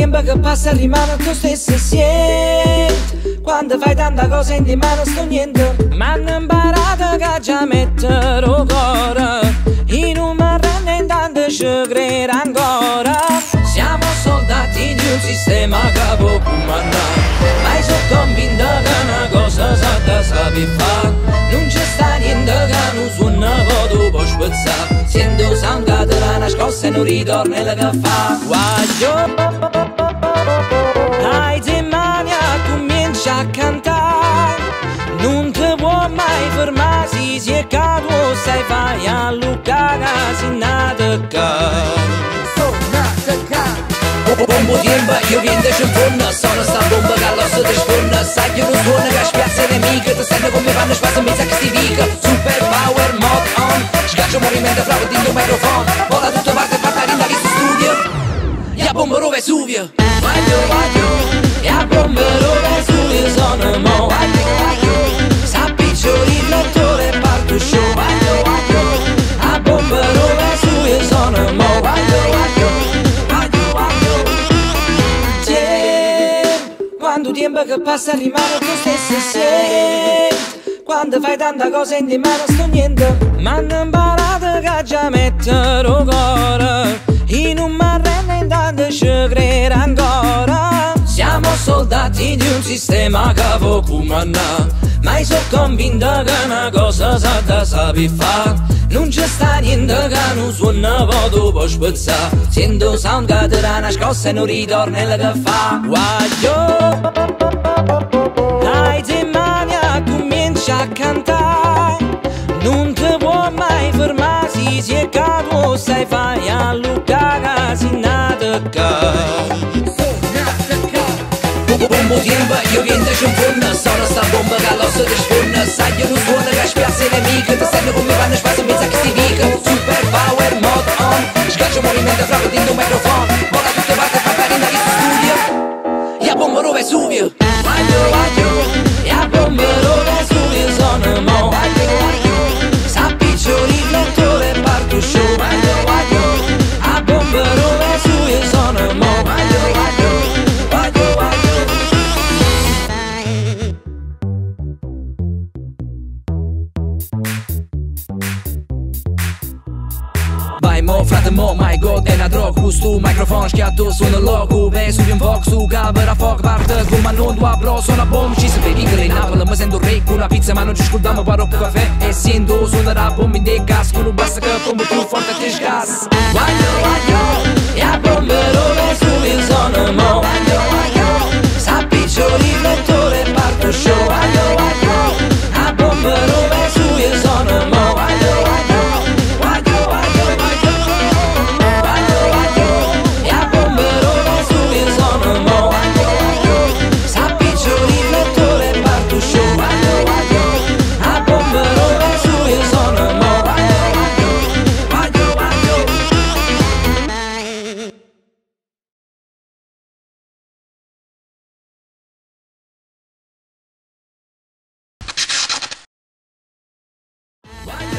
tempo che passa rimane tu stesso siete. Quando fai tanta cosa in di mano sto niente. M'hanno imparato che già mettere il cuore in un marrone intanto ci credo ancora. Siamo soldati di un sistema che può comandare, ma sono convinto che una cosa esatta sapi fare. Non c'è sta niente che non suona tu puoi spezzare. Sento sound che te la nascosta e non ritorna il che fa. Guaglio hai te mania comincia a cantare. Non ti può mai fermare se si è caduto. Sai fai a Luca che si nata bombo tiempo, io viento ci infonno. Sono sta bomba che all'osso ti sfonda. Sai che non suona che spiazza nemiche. Ti sento come fanno spazio in mezzo a che si dica. Super power mod on. Scaccio movimento fra il microfono. Vola tutto parte e parta rinda che si studia. E a bomba rove Vesuvio. Vaglio, e a bomba rove Vesuvio sono mo. S'appiccio il riflettore parto show. Vaglio, a bomba rove Vesuvio sono mo. Quando tempo che passa rimane tu stesso sei. Quando fai tanta cosa in di mano sto niente. M'hanno imparato che già mettere il cuore in un marrone intanto ci credo ancora. Siamo soldati di un sistema che può comandare, ma sono convinto che una cosa esatta sapi fare. Non c'è sta niente che non suona tu puoi spezzare. Sento sound che te la nascosta e non ritorna il che fa. Guaglio hai te mania comincia a cantare. Non ti può mai fermare se si è caduto. Sai fai a Luca che si nata bombo tiempo, io viento ci infonno. Sono sta bomba che all'osso ti sfonda. Sai che non suona che spiazza nemiche. Ti sento come fanno spazio in mezzo a che si dica. Super power mod on. Scaccio movimento fra il microfono. Vola tutte parte e fa carina che si studia. E a bomba rove Vesuvio. Vaglio, e a bomba rove Vesuvio sono mo. S'appiccio il riflettore parto show. Vaglio, a bomba rove Vesuvio sono mo. Vai mo frate mo, my god è una droga. Questo microfono schiatto sono loco. Vesuvi un po' su camera fuoco parte come non tua bro. Sono bomba ci si vede che in Napoli mi sento re con la pizza ma non ci scordiamo paro poco caffè. E sento suona la bomba in de casco. Non basta che bomba più forte che sgas. Vaglio, e a bomba dove Vesuvio sono mo. S'appiccio il riflettore parto show. A bomba dove Vesuvio sono mo. Why